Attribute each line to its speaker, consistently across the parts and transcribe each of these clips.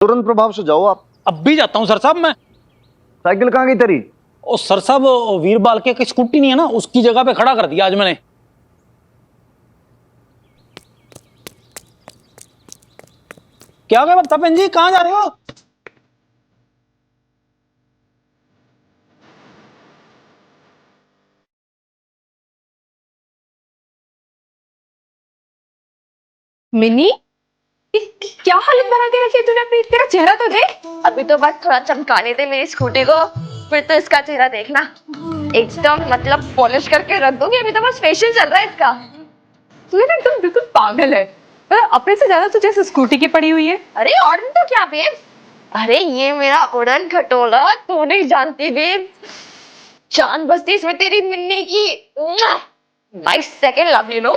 Speaker 1: तुरंत प्रभाव से जाओ आप।
Speaker 2: अब भी जाता हूँ सर साहब मैं।
Speaker 1: साइकिल कहाँ गई तेरी?
Speaker 2: ओ सर साहब, वीर बाल के स्कूटी नहीं है ना, उसकी जगह पे खड़ा कर दिया आज मैंने। क्या हो गया तपन जी, कहाँ जा रहे हो?
Speaker 3: मिनी, क्या हालत बना के रखी है तूने अपनी? तेरा चेहरा तो देख।
Speaker 4: अभी तो बस थोड़ा चमकाने दे मेरी स्कूटी को, फिर तो इसका चेहरा देखना एकदम मतलब पॉलिश करके रख दूंगी। अभी तो बस फेशियल चल रहा है इसका।
Speaker 3: तू ना एकदम बिल्कुल पागल है। अपने से ज्यादा तुझे इस स्कूटी की पड़ी हुई है।
Speaker 4: अरे और नहीं तो क्या बेब, अरे ये मेरा उड़न खटोला तू नहीं जानती बेब, जान बसती इसमें तेरी मिलने की। Nice second love you know,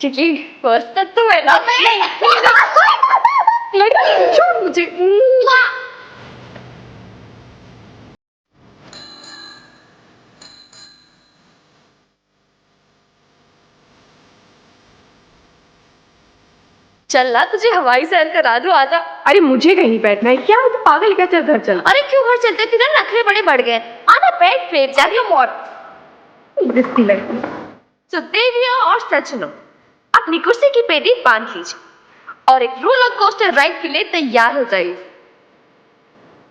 Speaker 4: क्योंकि फर्स्ट तक तो है ना मैं। छोड़ मुझे। चल ना तुझे हवाई सैर करा दूं, आजा।
Speaker 3: अरे मुझे कहीं बैठना है क्या? तू पागल क्या? चल घर चल।
Speaker 4: अरे क्यों घर चलते थे ना, नखरे बड़े बढ़ गए। आना बैठ बेब, जाती हूँ और
Speaker 3: रिश्ती लड़की।
Speaker 4: तो देविया और सचनो अपनी कुर्सी की पेटी बांध लीजिए और एक रोलर कोस्टर राइड के लिए तैयार हो जाइए।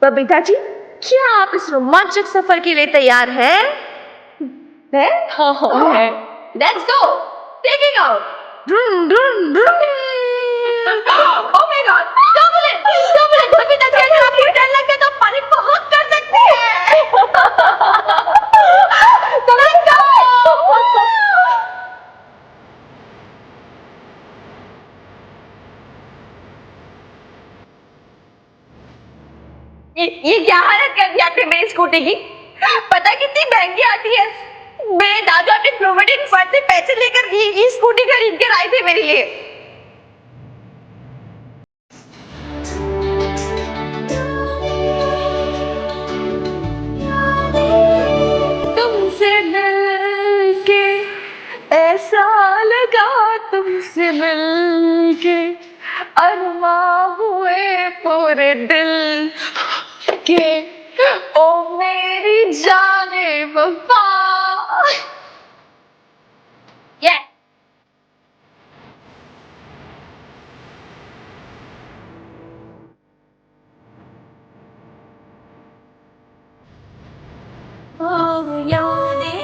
Speaker 4: बबीता जी, क्या आप इस रोमांचक सफर के लिए तैयार हैं? हैं?
Speaker 3: हाँ हाँ है।
Speaker 4: Let's go! Taking out! Vroom, vroom, vroom! Oh my God! Double it! Double it! Babita ji, अगर आपको डर लगे तो पानी बहुत कर सकती है। Let's go! ये क्या हालत कर दी आपने मेरी स्कूटी की? पता कितनी महंगी आती है? मेरे दादू अपने प्रोविडेंट फंड से पैसे लेकर ये स्कूटी खरीद कर आए थे मेरे लिए। तुमसे मिलके ऐसा लगा, तुमसे मिलके अरमां हुए पूरे दिल के, ओ मेरी जाने वफा। Yeah. Oh, यादें।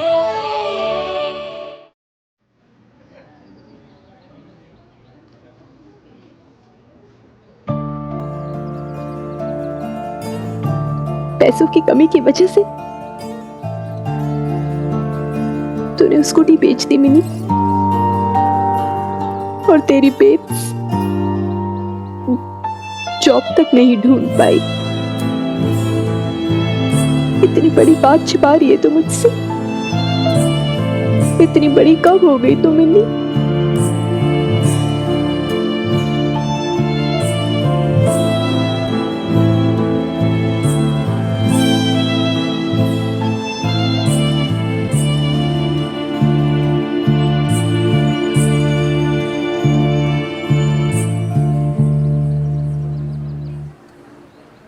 Speaker 3: पैसों की कमी की वजह से तूने स्कूटी बेच दी मिनी, और तेरी बेब्स जॉब तक नहीं ढूंढ पाई। इतनी बड़ी बात छिपा रही है तू मुझसे। इतनी बड़ी कब हो गई तू मिनी?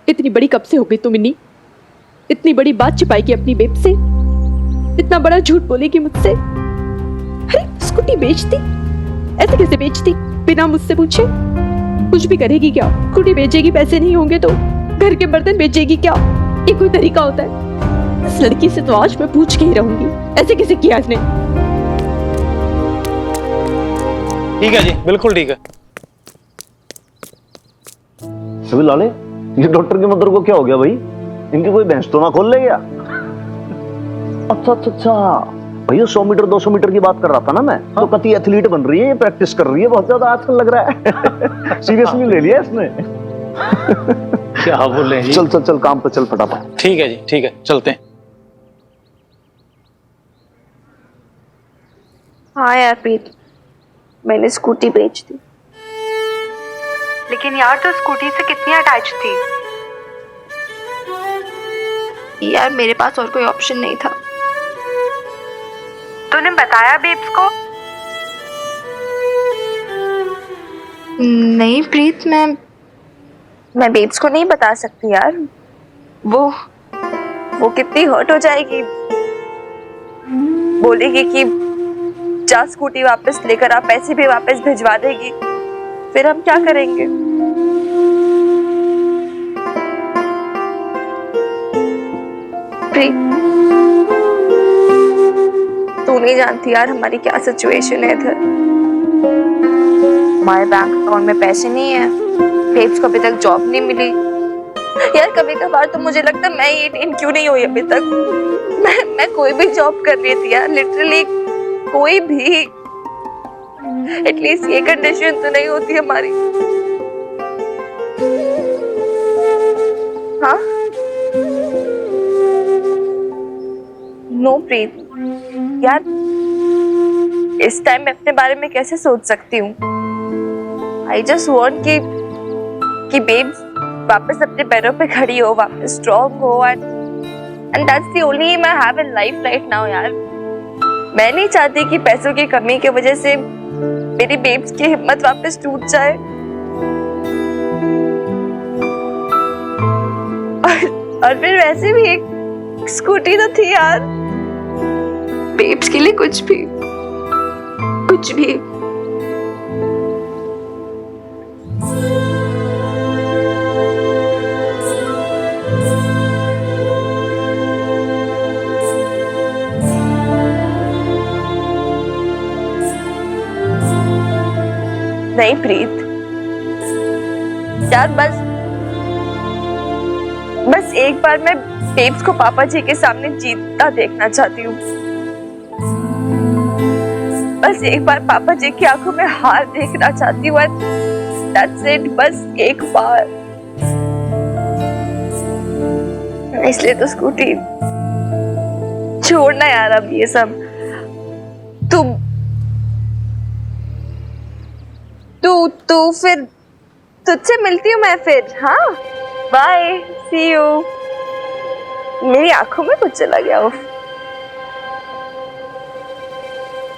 Speaker 3: इतनी बड़ी कब से हो गई तू मिनी? इतनी बड़ी बात छिपाएगी अपनी बेब से? इतना बड़ा झूठ बोलेगी मुझसे? अरे स्कूटी बेच दी? ऐसे कैसे बेच दी बिना मुझसे पूछे? कुछ भी करेगी क्या? स्कूटी बेचेगी, पैसे नहीं होंगे तो घर के बर्तन बेचेगी क्या? ये कोई तरीका होता है? इस लड़की से तो आज मैं पूछ के ही रहूंगी, ऐसे कैसे किया इसने?
Speaker 2: ठीक है जी, बिल्कुल ठीक है।
Speaker 1: सभी लाले, ये डॉक्टर के मदर को क्या हो गया भाई? इनकी कोई भैंस तो ना खोल ले गया? अच्छा अच्छा अच्छा, भैया 100 मीटर 200 मीटर की बात कर रहा था ना मैं। तो कति एथलीट बन रही है, ये प्रैक्टिस कर रही है बहुत ज्यादा आजकल लग रहा है। सीरियसली ले लिया इसने।
Speaker 2: क्या बोले जी?
Speaker 1: चल चल चल, काम पे चल फटाफट।
Speaker 2: ठीक है जी, ठीक है, चलते हैं।
Speaker 4: हाँ यार प्रीत, मैंने स्कूटी बेच दी।
Speaker 5: लेकिन यार तो स्कूटी से कितनी अटैच थी।
Speaker 4: यार मेरे पास और कोई ऑप्शन नहीं था।
Speaker 5: तूने बताया बेब्स को?
Speaker 4: नहीं प्रीत, मैं मैं बेब्स को नहीं बता सकती यार, वो कितनी हर्ट हो जाएगी। बोलेगी कि जा स्कूटी वापस लेकर आ, पैसे भी वापस भिजवा देगी, फिर हम क्या करेंगे? प्रीत, तू नहीं जानती यार हमारी क्या सिचुएशन है इधर। हमारे बैंक अकाउंट में पैसे नहीं है, बेब्स को अभी तक जॉब नहीं मिली। यार कभी कभार तो मुझे लगता है मैं 18 क्यों नहीं हुई अभी तक। मैं कोई भी जॉब कर रही थी यार, लिटरली कोई भी। एटलीस्ट ये कंडीशन तो नहीं होती हमारी। हाँ नो प्रीत यार, इस टाइम मैं अपने बारे में कैसे सोच सकती हूँ। आई जस्ट वॉन्ट कि बेब्स वापस अपने पैरों पे खड़ी हो, वापस स्ट्रॉन्ग हो, and that's the only aim I have in life right now यार। मैं नहीं चाहती कि पैसों की कमी की वजह से मेरी बेब्स की हिम्मत वापस टूट जाए। और फिर वैसे भी एक स्कूटी तो थी यार, बेब्स के लिए कुछ भी। नहीं प्रीत यार, बस एक बार मैं बेब्स को पापा जी के सामने जीतता देखना चाहती हूँ। बस एक बार पापा जी की आंखों में हार देखना चाहती हूँ। That's it, बस एक बार। इसलिए तो स्कूटी छोड़ना यार अब ये सब। तू फिर तुझसे मिलती हूँ मैं फिर। हाँ बाय, सी यू। मेरी आंखों में कुछ चला गया। उफ,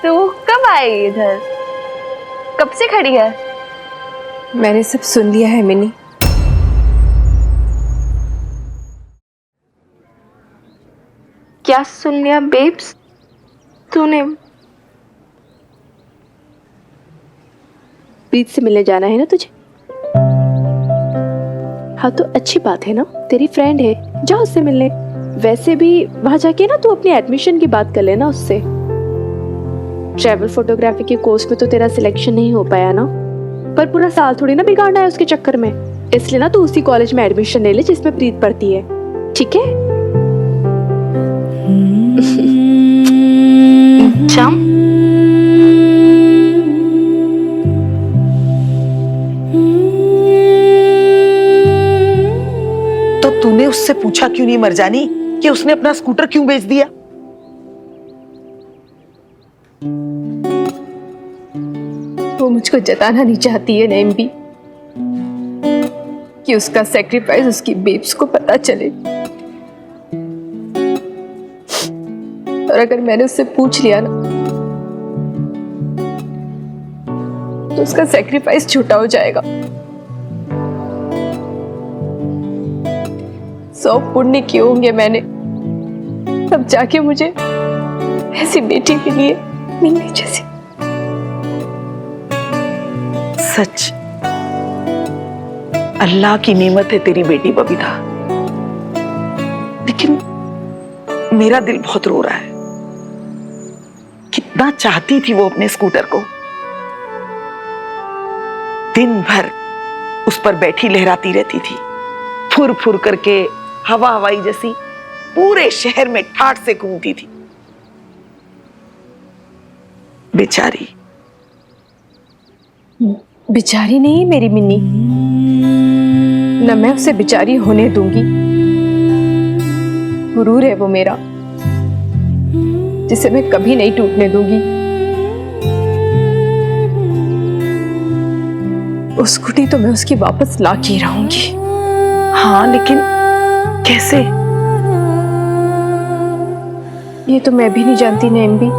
Speaker 4: तू कब आई इधर? कब से खड़ी है?
Speaker 3: मैंने सब सुन लिया है मिनी।
Speaker 4: क्या सुन लिया बेब्स तूने?
Speaker 3: प्रीत से मिलने जाना है ना तुझे? हाँ तो अच्छी बात है ना, तेरी फ्रेंड है, जा उससे मिलने। वैसे भी वहां जाके ना तू अपनी एडमिशन की बात कर लेना उससे। ट्रैवल फोटोग्राफी के कोर्स में तो तेरा सिलेक्शन नहीं हो पाया ना, पर पूरा साल थोड़ी ना बिगाड़ना है उसके चक्कर में। इसलिए ना तू उसी कॉलेज में एडमिशन ले ले जिसमें प्रीत पढ़ती है, ठीक है?
Speaker 4: चम
Speaker 6: तो तूने उससे पूछा क्यों नहीं मरजानी कि उसने अपना स्कूटर क्यों बेच दिया?
Speaker 3: वो मुझको जताना नहीं चाहती है नैम भी कि उसका सैक्रिफाइस उसकी बेब्स को पता चले। और अगर मैंने उससे पूछ लिया ना तो उसका सैक्रिफाइस झूठा हो जाएगा। 100 पुण्य किए होंगे मैंने, तब जाके मुझे ऐसी बेटी के लिए मिलनी जैसी।
Speaker 6: सच, अल्लाह की नेमत है तेरी बेटी बबीता, लेकिन मेरा दिल बहुत रो रहा है। कितना चाहती थी वो अपने स्कूटर को, दिन भर उस पर बैठी लहराती रहती थी, फुर फुर करके हवा हवाई जैसी पूरे शहर में ठाठ से घूमती थी। बेचारी।
Speaker 3: बेचारी नहीं मेरी मिन्नी, न मैं उसे बेचारी होने दूंगी। गुरूर है वो मेरा, जिसे मैं कभी नहीं टूटने दूंगी। उस स्कूटी तो मैं उसकी वापस ला के रहूंगी।
Speaker 6: हाँ, लेकिन कैसे?
Speaker 3: ये तो मैं भी नहीं जानती नैम भी,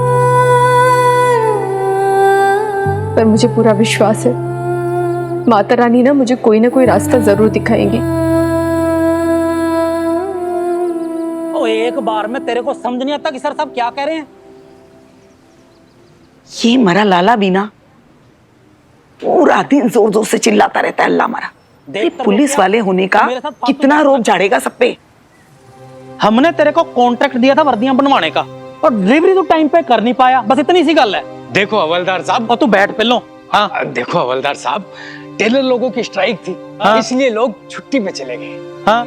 Speaker 3: पर मुझे पूरा विश्वास है माता रानी ना मुझे कोई ना कोई रास्ता जरूर दिखाएंगी।
Speaker 2: ओ एक बार में तेरे को समझ नहीं आता कि सर साहब क्या कह रहे हैं।
Speaker 6: ये मरा लाला भी ना पूरा दिन जोर जोर से चिल्लाता रहता है, अल्लाह मरा।
Speaker 2: देख कर
Speaker 6: पुलिस
Speaker 2: क्या?
Speaker 6: वाले होने का
Speaker 2: मेरे साथ फालतू
Speaker 6: कितना रोब झाड़ेगा सब पे।
Speaker 2: हमने तेरे को कॉन्ट्रैक्ट दिया था वर्दियां बनवाने का और डिलीवरी तो टाइम पे कर नहीं पाया, बस इतनी सी गल है।
Speaker 7: देखो हवलदार साहब,
Speaker 2: और तू बैठ पहलो। हाँ
Speaker 7: देखो हवलदार साहब, टेलर लोगों की स्ट्राइक थी,
Speaker 2: हाँ?
Speaker 7: इसलिए लोग छुट्टी पे चले गए।
Speaker 2: हाँ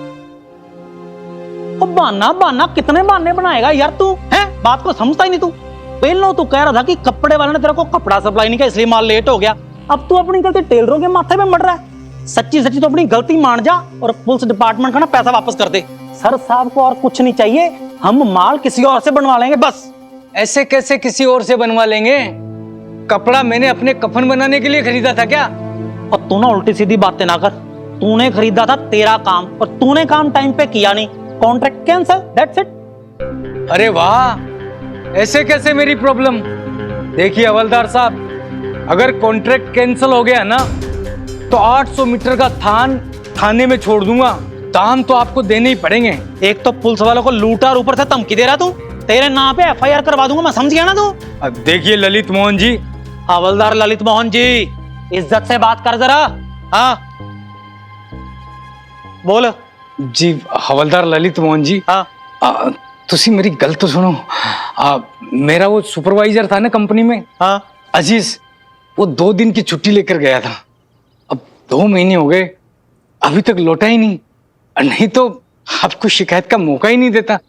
Speaker 2: और बहाना बहाना कितने बहाने बनाएगा यार तू, हैं? बात को समझता ही नहीं तू। पहले तू कह रहा था कि कपड़े वाले ने तेरे को कपड़ा सप्लाई नहीं किया इसलिए माल लेट हो गया, अब तू अपनी गलती टेलरों के माथे पे मर रहा है। सच्ची सच्ची तो अपनी गलती मान जा और पुलिस डिपार्टमेंट का ना पैसा वापस कर दे। सर साहब को और कुछ नहीं चाहिए, हम माल किसी और से बनवा लेंगे बस।
Speaker 7: ऐसे कैसे किसी और से बनवा लेंगे? कपड़ा मैंने अपने कफन बनाने के लिए खरीदा था क्या?
Speaker 2: और तू ना उल्टी सीधी बातें ना कर, तूने खरीदा था तेरा काम और तूने काम टाइम पे किया नहीं, कॉन्ट्रैक्ट कैंसिल, दैट्स इट।
Speaker 7: अरे वाह, ऐसे कैसे मेरी प्रॉब्लम? देखिए हवलदार साहब, अगर कॉन्ट्रैक्ट कैंसिल हो गया ना तो 800 मीटर का थान थाने में छोड़ दूंगा, दाम तो आपको देने ही पड़ेंगे।
Speaker 2: एक तो पुलिस वालों को लूटा और ऊपर से धमकी दे रहा तू, तेरे नाम पे एफआईआर करवा दूंगा मैं, समझ गया ना तू?
Speaker 7: अब देखिए ललित मोहन जी,
Speaker 2: हवलदार ललित मोहन जी, इज्जत से बात कर जरा। हाँ बोल।
Speaker 7: जी हवलदार ललित मोहन जी,
Speaker 2: हाँ
Speaker 7: तुसी मेरी गल तो सुनो। मेरा वो सुपरवाइजर था ना कंपनी में,
Speaker 2: हाँ
Speaker 7: अजीज, वो 2 दिन की छुट्टी लेकर गया था। अब 2 महीने हो गए, अभी तक लौटा ही नहीं, नहीं तो आपको शिकायत का मौका ही नहीं देता।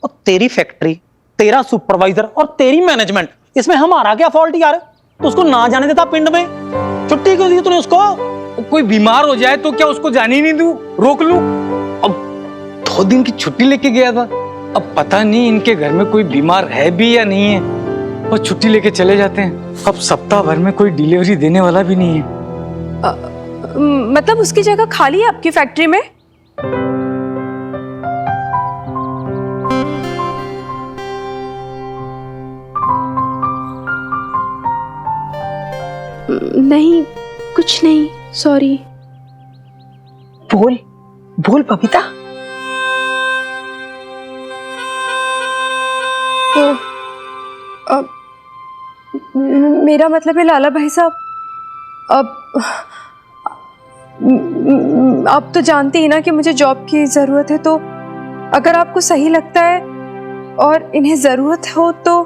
Speaker 2: और तेरी फैक्ट्री, तेरा सुपरवाइजर और तेरी मैनेजमेंट, इसमें हमारा क्या फॉल्ट यार? तो उसको ना जाने देता पिंड में, छुट्टी क्यों दी तूने उसको?
Speaker 7: कोई बीमार हो जाए तो क्या उसको जाने ही नहीं दूं, रोक लूं? अब 2 दिन की छुट्टी लेके गया था, अब पता नहीं इनके घर में कोई बीमार है भी या नहीं है, और छुट्टी लेके चले जाते हैं। अब सप्ताह भर में कोई डिलीवरी देने वाला भी नहीं है।
Speaker 3: मतलब उसकी जगह खाली है आपकी फैक्ट्री में? नहीं, कुछ नहीं, सॉरी।
Speaker 6: बोल बोल बबीता।
Speaker 3: तो अब मेरा मतलब है लाला भाई साहब, आप तो जानते ही ना कि मुझे जॉब की ज़रूरत है, तो अगर आपको सही लगता है और इन्हें ज़रूरत हो तो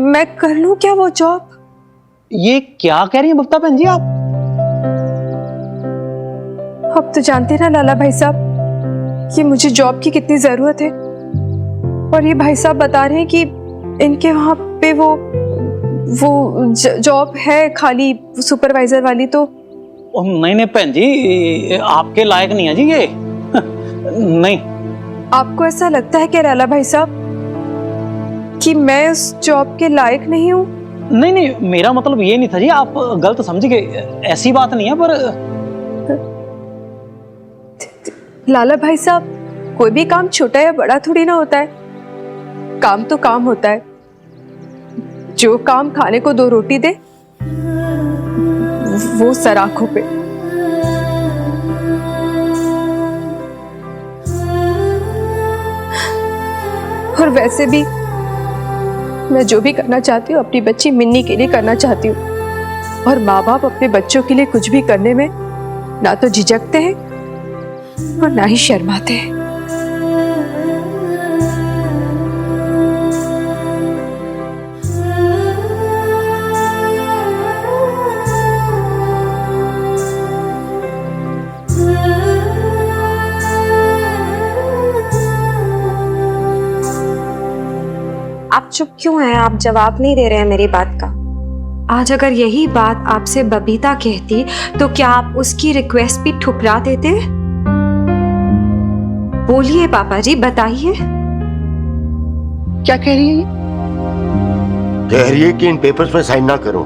Speaker 3: मैं कर लूं क्या वो जॉब?
Speaker 2: ये क्या कह रही है बबीता बहन जी आप?
Speaker 3: आप तो जानते ना लाला भाई साहब कि मुझे जॉब की कितनी ज़रूरत है, और ये भाई साहब बता रहे हैं कि इनके वहाँ पे वो जॉब है खाली सुपरवाइजर वाली। तो
Speaker 2: नहीं नहीं बहन जी, आपके लायक नहीं है जी ये। नहीं।
Speaker 3: आपको ऐसा लगता है क्या लाला भाई साहब कि मैं उस जॉब के लायक नहीं हूँ?
Speaker 2: नहीं नहीं, मेरा मतलब ये नहीं था जी, आप गलत समझ गए, ऐसी बात नहीं है। पर
Speaker 3: लाला भाई साहब, कोई भी काम छोटा या बड़ा थोड़ी ना होता है, काम तो काम होता है। जो काम खाने को 2 रोटी दे वो सराखों पे। और वैसे भी मैं जो भी करना चाहती हूँ अपनी बच्ची मिन्नी के लिए करना चाहती हूँ, और माँ बाप अपने बच्चों के लिए कुछ भी करने में ना तो झिझकते हैं और ना ही शर्माते हैं।
Speaker 5: आप चुप क्यों हैं? आप जवाब नहीं दे रहे हैं मेरी बात का। आज अगर यही बात आपसे बबीता कहती तो क्या आप उसकी रिक्वेस्ट भी ठुकरा देते? बोलिए पापा जी, बताइए।
Speaker 2: क्या कह रही है ये?
Speaker 8: कह रही है कि इन पेपर्स में साइन ना करो।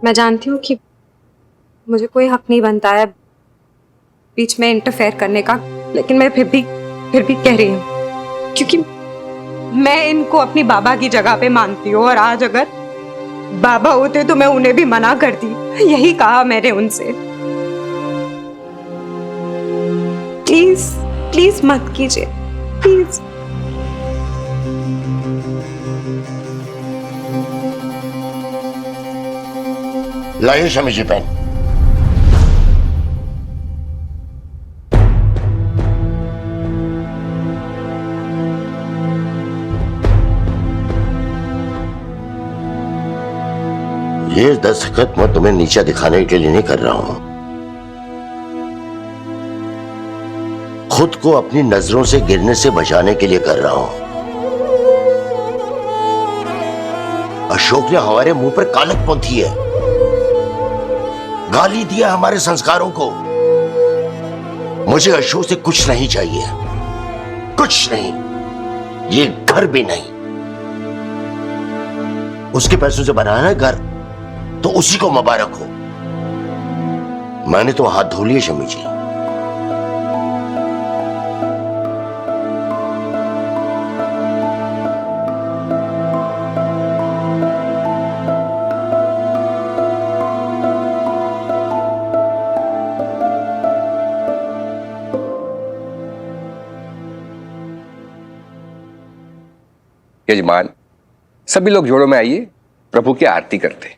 Speaker 5: मैं जानती हूँ कि मुझे कोई हक नहीं बनता है बीच में इंटरफेयर करने का, लेकिन मैं फिर भी कह रही हूँ, क्योंकि मैं इनको अपनी बाबा की जगह पे मानती हूँ, और आज अगर बाबा होते तो मैं उन्हें भी मना करती। यही कहा मैंने उनसे। प्लीज प्लीज मत कीजिए, प्लीज।
Speaker 8: लाइए शमी जी पेन। ये दस्तखत मैं तुम्हें नीचे दिखाने के लिए नहीं कर रहा हूं, खुद को अपनी नजरों से गिरने से बचाने के लिए कर रहा हूं। अशोक ने हमारे मुंह पर कालक पोंथी है, गाली दिया हमारे संस्कारों को। मुझे अशोक से कुछ नहीं चाहिए, कुछ नहीं, ये घर भी नहीं। उसके पैसों से बनाया ना घर, तो उसी को मुबारक हो। मैंने तो हाथ धो लिए शमी जी।
Speaker 9: यजमान, सभी लोग जोड़ों में आइए, प्रभु की आरती करते हैं।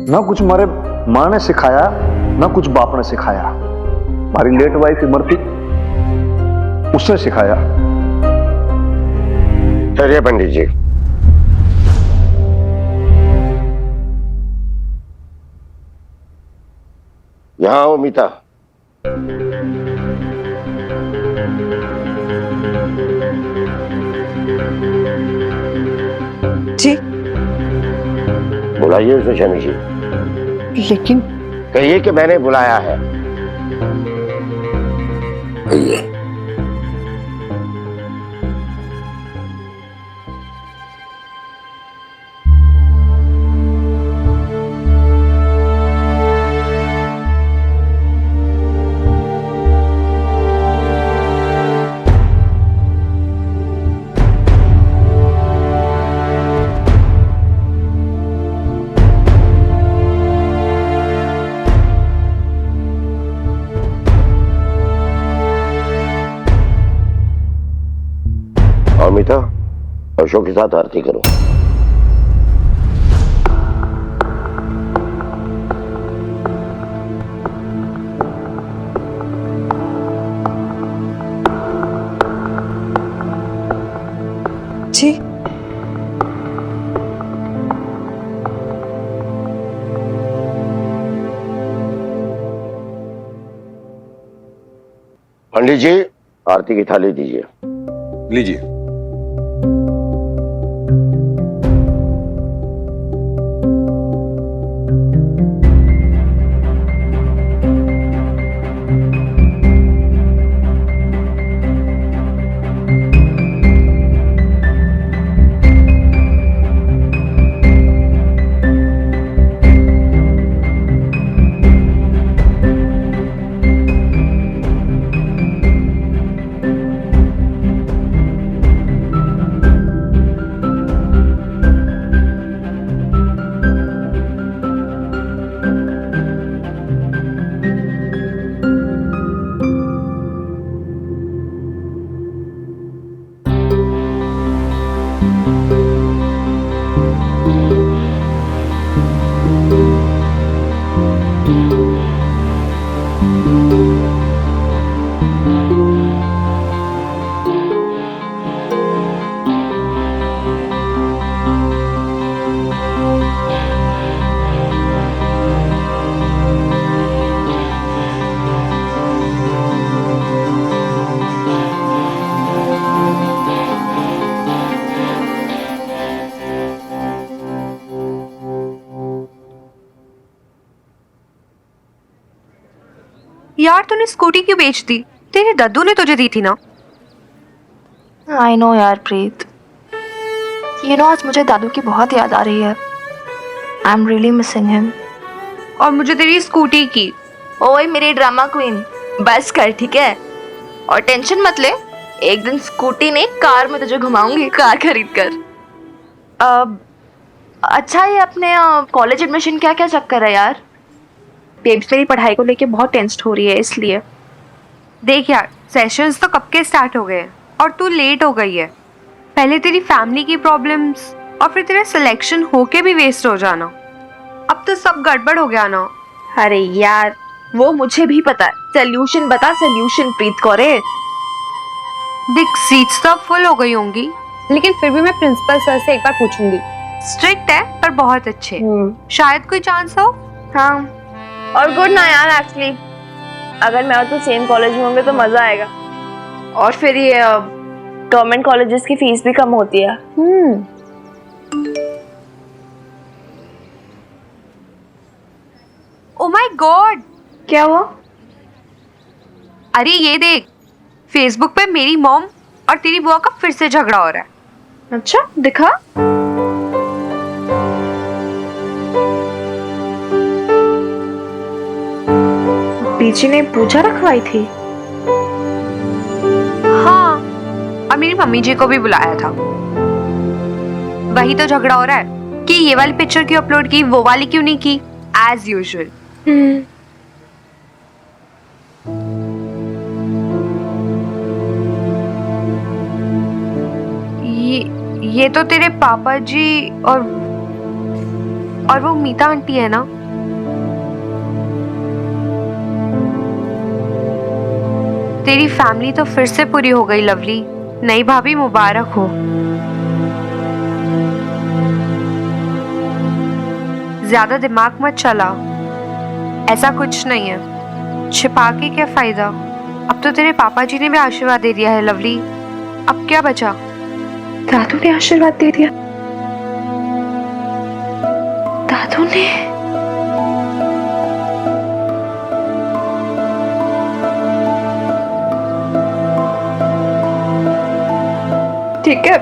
Speaker 1: ना कुछ हमारे माँ ने सिखाया, ना कुछ बाप ने सिखाया। हमारी लेट वाइफ इमरती, उसने सिखाया।
Speaker 8: चलिए पंडित जी। यहां आओ मीता।
Speaker 5: जी।
Speaker 8: बुलाइए उसे शमी जी।
Speaker 5: लेकिन
Speaker 8: कहिए कि मैंने बुलाया है। कहिए। अमिता, अशोक के साथ आरती करो।
Speaker 5: जी।
Speaker 8: पंडित जी, आरती की थाली दीजिए।
Speaker 9: लीजिए।
Speaker 5: यार तूने स्कूटी क्यों बेच दी? तेरे दद्दू ने तुझे दी थी ना।
Speaker 4: आई नो यार प्रीत, आज मुझे दादू की बहुत याद आ रही है। I am really missing him.
Speaker 5: और मुझे तेरी स्कूटी की।
Speaker 4: ओए मेरी ड्रामा क्वीन, बस कर ठीक है, और टेंशन मत ले, एक दिन स्कूटी नहीं कार में तुझे घुमाऊंगी, कार खरीद कर। अच्छा ये अपने कॉलेज एडमिशन क्या क्या चक्कर है यार? बेब्स मेरी पढ़ाई को लेके बहुत टेंस्ड हो रही है इसलिए।
Speaker 5: देख यार, सेशंस तो कब के स्टार्ट हो गए हैं और तू लेट हो गई है। पहले तेरी फैमिली की प्रॉब्लम्स और फिर तेरा सिलेक्शन होके भी वेस्ट हो जाना। अब तो सब गड़बड़ हो गया ना।
Speaker 4: अरे यार वो मुझे भी पता है, सोल्यूशन बता, सोल्यूशन प्रीत कौरे।
Speaker 5: देख सीट्स तो अब फुल हो गई होंगी, लेकिन फिर भी मैं प्रिंसिपल सर से एक बार पूछूंगी। स्ट्रिक्ट है पर बहुत अच्छे, शायद कोई चांस हो।
Speaker 4: हाँ और गुड ना यार, एक्चुअली अगर मैं और तू सेम कॉलेज में होंगे तो मजा आएगा, और फिर ये गवर्नमेंट कॉलेजेस की फीस भी कम होती है।
Speaker 5: ओ माय गॉड,
Speaker 4: क्या हुआ?
Speaker 5: अरे ये देख, फेसबुक पे मेरी मॉम और तेरी बुआ का फिर से झगड़ा हो रहा है।
Speaker 4: अच्छा दिखा। बीची ने पूजा रखवाई थी।
Speaker 5: हाँ, और मेरी मम्मी जी को भी बुलाया था। वही तो झगड़ा हो रहा है कि ये वाली पिक्चर क्यों अपलोड की, वो वाली क्यों नहीं की, एज यूजुअल। ये तो तेरे पापा जी और वो मीता आंटी है ना। तेरी फैमिली तो फिर से पूरी हो गई लवली। नई भाभी मुबारक हो। ज्यादा दिमाग मत चला, ऐसा कुछ नहीं है। छिपा के क्या फायदा, अब तो तेरे पापा जी ने भी आशीर्वाद दे दिया है लवली। अब क्या बचा?
Speaker 4: दादू ने आशीर्वाद दे दिया। दादू ने? ठीक है,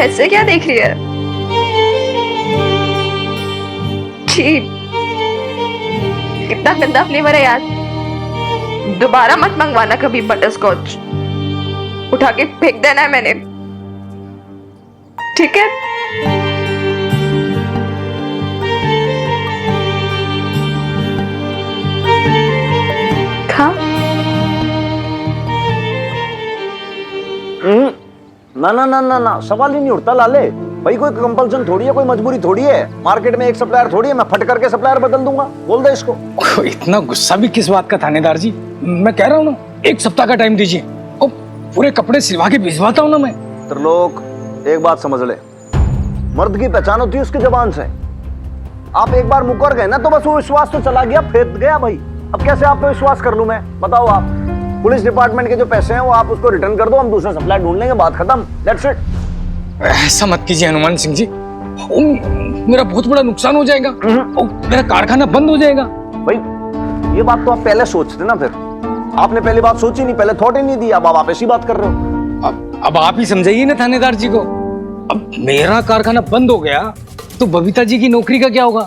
Speaker 4: ऐसे क्या देख रही है? छी, कितना गंदा फ्लेवर है यार। दोबारा मत मंगवाना कभी बटर स्कॉच, उठा के फेंक देना है मैंने, ठीक है? खा।
Speaker 1: ना ना ना ना ना, सवाल ही नहीं उठता लाले भाई। कोई कंपल्सन थोड़ी है, कोई मजबूरी थोड़ी है। मार्केट में एक सप्लायर थोड़ी है, मैं फट करके सप्लायर बदल दूंगा। बोल दे इसको।
Speaker 7: इतना गुस्सा भी किस बात का थानेदार जी? मैं कह रहा हूँ ना, एक सप्ताह का टाइम दीजिए और पूरे कपड़े सिलवा के भिजवाता हूँ ना मैं।
Speaker 1: त्रिलोक एक बात समझ ले, मर्द की पहचान होती है उसकी जुबान से। आप एक बार मुकर गए ना तो बस वो विश्वास तो चला गया, फेंक गया भाई। अब कैसे आप पे विश्वास कर लूं मैं, बताओ आप? पुलिस डिपार्टमेंट के जो पैसे हैं वो आप उसको रिटर्न कर दो, हम दूसरा सप्लायर ढूंढ लेंगे, बात खत्म, दैट्स इट।
Speaker 7: ऐसा मत कीजिए हनुमान सिंह जी, मेरा बहुत बड़ा नुकसान हो जाएगा, मेरा कारखाना बंद हो जाएगा।
Speaker 1: भाई ये बात तो आप पहले सोचते ना, फिर आपने पहली बात सोची नहीं, पहले थॉट ही नहीं दिया, अब आप ऐसी बात कर रहे हो।
Speaker 7: अब आप ही समझाइए ना थानेदार जी को। अब मेरा कारखाना बंद हो गया तो बबीता जी की नौकरी का क्या होगा?